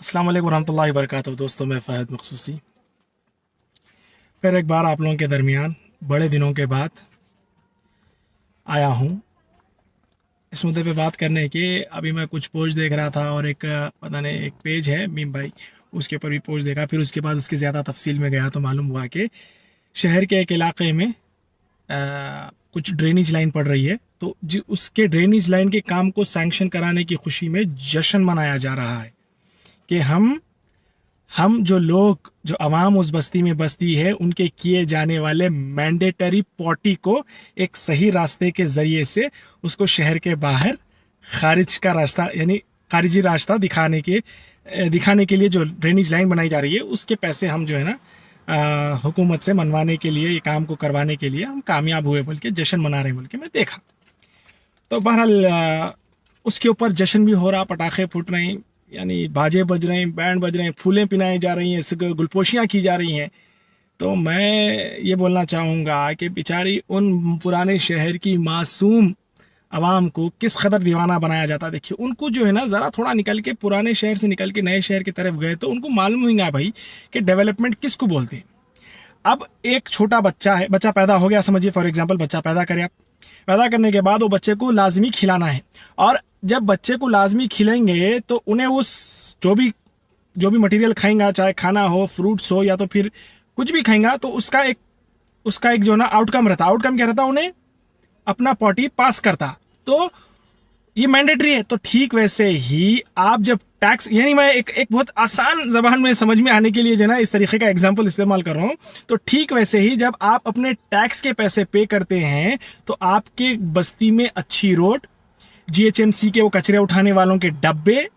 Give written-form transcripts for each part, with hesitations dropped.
अस्सलाम वालेकुम रहमतुल्लाहि व बरकातहू। दोस्तों, मैं फ़हद मखसूसी फिर एक बार आप लोगों के दरमियान बड़े दिनों के बाद आया हूँ इस मुद्दे पे बात करने की। अभी मैं कुछ पोस्ट देख रहा था और एक पता नहीं एक पेज है मीम भाई, उसके ऊपर भी पोस्ट देखा। फिर उसके बाद उसकी ज़्यादा तफसील में गया तो मालूम हुआ कि शहर के एक इलाके में कुछ ड्रेनेज लाइन पड़ रही है, तो जी उसके ड्रेनेज लाइन के काम को सैंक्शन कराने की खुशी में जश्न मनाया जा रहा है कि हम जो लोग जो अवाम उस बस्ती में बसती है उनके किए जाने वाले मैंडेटरी पॉटी को एक सही रास्ते के ज़रिए से उसको शहर के बाहर खारिज का रास्ता यानी खारिजी रास्ता दिखाने के लिए जो ड्रेनेज लाइन बनाई जा रही है उसके पैसे हम जो है ना हुकूमत से मनवाने के लिए, ये काम को करवाने के लिए हम कामयाब हुए बोल के जश्न मना रहे हैं बोल के मैं देखा। तो बहरहाल उसके ऊपर जश्न भी हो रहा, पटाखे फूट रहे हैं, यानी बाजे बज रहे हैं, बैंड बज रहे हैं, फूलें पिनाई जा रही हैं, गुलपोशियाँ की जा रही हैं। तो मैं ये बोलना चाहूँगा कि बेचारी उन पुराने शहर की मासूम आवाम को किस कदर दीवाना बनाया जाता। देखिए उनको जो है ना ज़रा थोड़ा निकल के पुराने शहर से निकल के नए शहर की तरफ गए तो उनको मालूम हुआ भाई कि डेवलपमेंट किसको बोलते हैं। अब एक छोटा बच्चा है, बच्चा पैदा हो गया, समझिए फॉर एग्जांपल बच्चा पैदा करें आप, पैदा करने के बाद वो बच्चे को लाजमी खिलाना है। और जब बच्चे को लाजमी खिलाएंगे तो उन्हें उस जो भी मटेरियल खाएंगा, चाहे खाना हो, फ्रूट्स हो या तो फिर कुछ भी खाएंगा, तो उसका एक जो ना आउटकम रहता। आउटकम क्या रहता? उन्हें अपना पॉटी पास करता। तो ये मैंडेटरी है। तो ठीक वैसे ही आप जब टैक्स, यानी मैं एक बहुत आसान जबान में समझ में आने के लिए जो ना इस तरीके का एग्जांपल इस्तेमाल कर रहा हूँ। तो ठीक वैसे ही जब आप अपने टैक्स के पैसे पे करते हैं तो आपके बस्ती में अच्छी रोड, जीएचएमसी के वो कचरे उठाने वालों के डब्बे,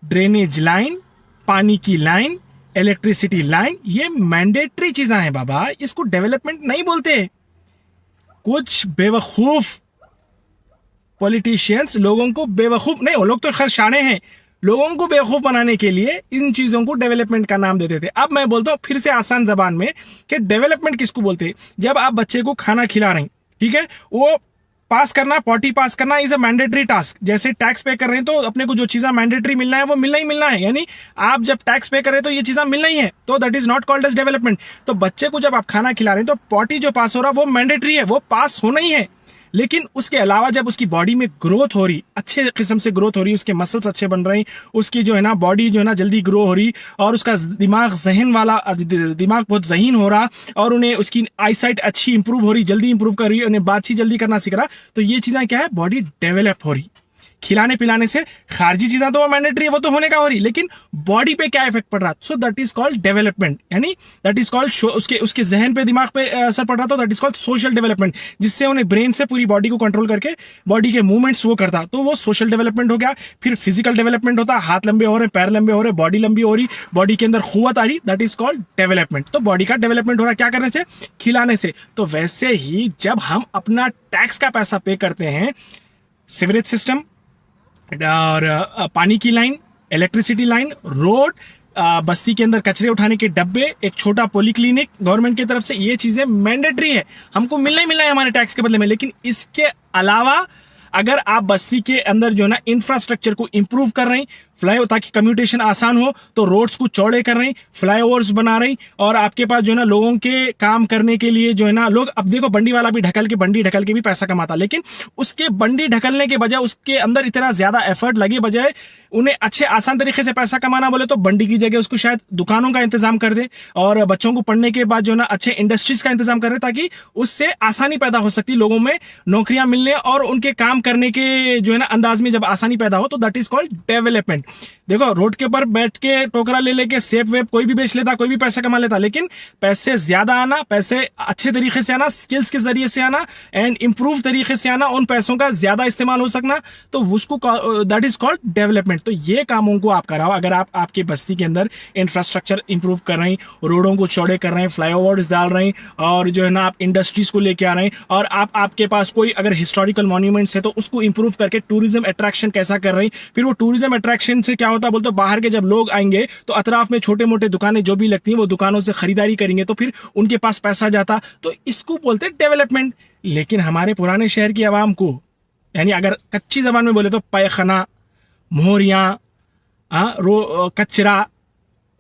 ड्रेनेज लाइन, पानी की लाइन, इलेक्ट्रिसिटी लाइन, ये मैंडेटरी चीजें हैं बाबा। इसको डेवलपमेंट नहीं बोलते। कुछ बेवकूफ पॉलिटिशियंस लोगों को बेवकूफ नहीं, वो लोग तो खैर शाणे हैं, लोगों को बेवकूफ बनाने के लिए इन चीजों को डेवलपमेंट का नाम देते थे। अब मैं बोलता हूं फिर से आसान जबान में कि डेवलपमेंट किसको बोलते हैं। जब आप बच्चे को खाना खिला रहे हैं, ठीक है, वो पास करना, पॉटी पास करना इज अ मैंडेटरी टास्क। जैसे टैक्स पे कर रहे हैं तो अपने को जो चीज़ें मैंडेटरी मिलना है वो मिलना ही मिलना है, यानी आप जब टैक्स पे कर रहे हैं तो ये चीज़ें मिलना ही है, तो that is not called as development. तो बच्चे को जब आप खाना खिला रहे हैं तो पॉटी जो पास हो रहा है वो मैंडेटरी है, वो पास होना ही है। लेकिन उसके अलावा जब उसकी बॉडी में ग्रोथ हो रही, अच्छे किस्म से ग्रोथ हो रही, उसके मसल्स अच्छे बन रहे हैं, उसकी जो है ना बॉडी जो है ना जल्दी ग्रो हो रही, और उसका दिमाग बहुत जहीन हो रहा, और उन्हें उसकी आईसाइट अच्छी इंप्रूव हो रही, जल्दी इंप्रूव कर रही है, उन्हें बातचीत जल्दी करना सीख रहा, तो ये चीज़ें क्या है, बॉडी डेवलप हो रही। खिलाने पिलाने से खारजी चीज़ें तो वो मैंडेटरी है, वो तो होने का हो रही, लेकिन बॉडी पे क्या इफेक्ट पड़ रहा, so that is called development. यानी दैट इज कॉल्ड उसके जहन पे, दिमाग पे असर पड़ रहा, तो that is called social development, जिससे उन्हें ब्रेन से पूरी बॉडी को कंट्रोल करके बॉडी के मूवमेंट्स वो करता, तो वो सोशल डेवलपमेंट हो गया। फिर फिजिकल डेवलपमेंट होता, हाथ लंबे हो रहे, पैर लंबे हो रहे, बॉडी लंबी हो रही, बॉडी के अंदर कुव्वत आ रही, दैट इज कॉल्ड डेवलपमेंट। तो बॉडी का डेवलपमेंट हो रहा क्या करने से? खिलाने से। तो वैसे ही जब हम अपना टैक्स का पैसा पे करते हैं, सिवरेज सिस्टम और पानी की लाइन, इलेक्ट्रिसिटी लाइन, रोड, बस्ती के अंदर कचरे उठाने के डब्बे, एक छोटा पॉलीक्लिनिक गवर्नमेंट की तरफ से, ये चीज़ें मैंडेटरी है, हमको मिलना ही मिलना है हमारे टैक्स के बदले में। लेकिन इसके अलावा अगर आप बस्ती के अंदर जो है ना इंफ्रास्ट्रक्चर को इंप्रूव कर रहे हैं, ताकि कम्युनिकेशन आसान हो, तो रोड्स को चौड़े कर रहे हैं, फ्लाईओवर्स बना रहे हैं, और आपके पास जो है ना लोगों के काम करने के लिए जो है ना लोग, अब देखो बंडी वाला भी बंडी ढकल के भी पैसा कमाता, लेकिन उसके बंडी ढकलने के बजाय, उसके अंदर इतना ज्यादा एफर्ट लगे बजाय उन्हें अच्छे आसान तरीके से पैसा कमाना बोले तो बंडी की जगह उसको शायद दुकानों का इंतजाम कर दे, और बच्चों को पढ़ने के बाद जो है ना अच्छे इंडस्ट्रीज का इंतजाम कर दे, ताकि उससे आसानी पैदा हो सकती, लोगों में नौकरियां मिलने और उनके काम करने के जो है ना अंदाज में जब आसानी पैदा हो, तो दैट इज कॉल्ड डेवलपमेंट। देखो रोड के ऊपर बैठ के टोकरा ले लेके सेब वेब कोई भी बेच लेता, कोई भी पैसा कमा लेता, लेकिन पैसे ज्यादा आना, पैसे अच्छे तरीके से आना, स्किल्स के जरिए से आना एंड इंप्रूव तरीके से आना, उन पैसों का ज्यादा इस्तेमाल हो सकना, तो उसको दैट इज कॉल्ड डेवलपमेंट। तो ये कामों को आप कराओ। अगर आप आपके बस्ती के अंदर इंफ्रास्ट्रक्चर इंप्रूव कर रहे हैं, रोडों को चौड़े कर रहे हैं, फ्लाईओवर्स डाल रहे हैं, और जो है ना आप इंडस्ट्रीज को लेके आ रहे हैं, और आपके पास कोई अगर हिस्टोरिकल मॉन्यूमेंट्स है तो उसको इंप्रूव करके टूरिज्म अट्रैक्शन कैसा कर रहे हैं, फिर वो टूरिज्म अट्रैक्शन से क्या होता है बोलते, बाहर के जब लोग आएंगे तो अतराफ में छोटे मोटे दुकानें जो भी लगती हैं वो दुकानों से खरीदारी करेंगे, तो फिर उनके पास पैसा जाता, तो इसको बोलते डेवलपमेंट। लेकिन हमारे पुराने शहर की आवाम को, यानी अगर कच्ची जबान में बोले तो पैखाना, मोहरियां, कचरा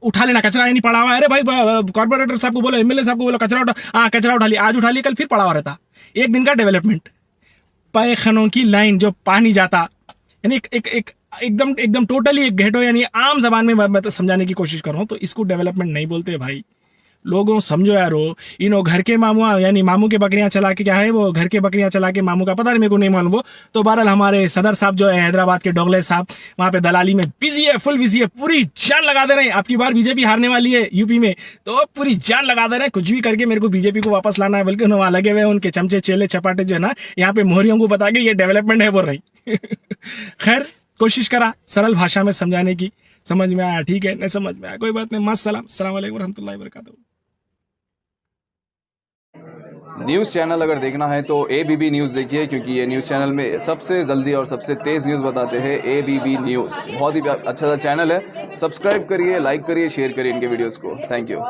उठा लेना, कचरा यानी पड़ा हुआ है, अरे भाई कॉर्पोरेटर साहब को बोलो, एमएलए साहब को बोलो कचरा उठा, हाँ कचरा उठा लिया, आज उठा लिया, कल फिर पड़ा हुआ रहता। एक दिन का डेवलपमेंट। पैखानों की लाइन जो पानी जाता, यानी एकदम एकदम टोटली एक घेटो, यानी आम जबान में मैं तो समझाने की कोशिश कर रहा हूं, तो इसको डेवलपमेंट नहीं बोलते भाई। लोगों समझो यारो, इनो घर के मामू यानी मामू के बकरियां चला के, क्या है वो घर के बकरियां चला के, मामू का पता नहीं, मेरे को नहीं मालूम वो। तो बहरहाल हमारे सदर साहब जो है हैदराबाद के, डोगले साहब, वहां पे दलाली में बिजी है, फुल बिजी है, पूरी जान लगा दे रहे हैं। आपकी बार बीजेपी हारने वाली है यूपी में, तो पूरी जान लगा दे रहे हैं, कुछ भी करके मेरे को बीजेपी को वापस लाना है, बल्कि वहां लगे हुए उनके चमचे चेले चपाटे जो है ना, यहाँ पे मोहरियों को बता के ये डेवलपमेंट है बोल रही। खैर कोशिश करा सरल भाषा में समझाने की, समझ में आया ठीक है, नहीं समझ में आया कोई बात नहीं, मस्त सलाम, अस्सलाम वालेकुम रहमतुल्लाहि व बरकातहू। न्यूज़ चैनल अगर देखना है तो ABB न्यूज़ देखिए, क्योंकि ये न्यूज़ चैनल में सबसे जल्दी और सबसे तेज़ न्यूज़ बताते हैं। ABB न्यूज़ बहुत ही अच्छा सा चैनल है, सब्सक्राइब करिए, लाइक करिए, शेयर करिए इनके वीडियोस को। Thank you.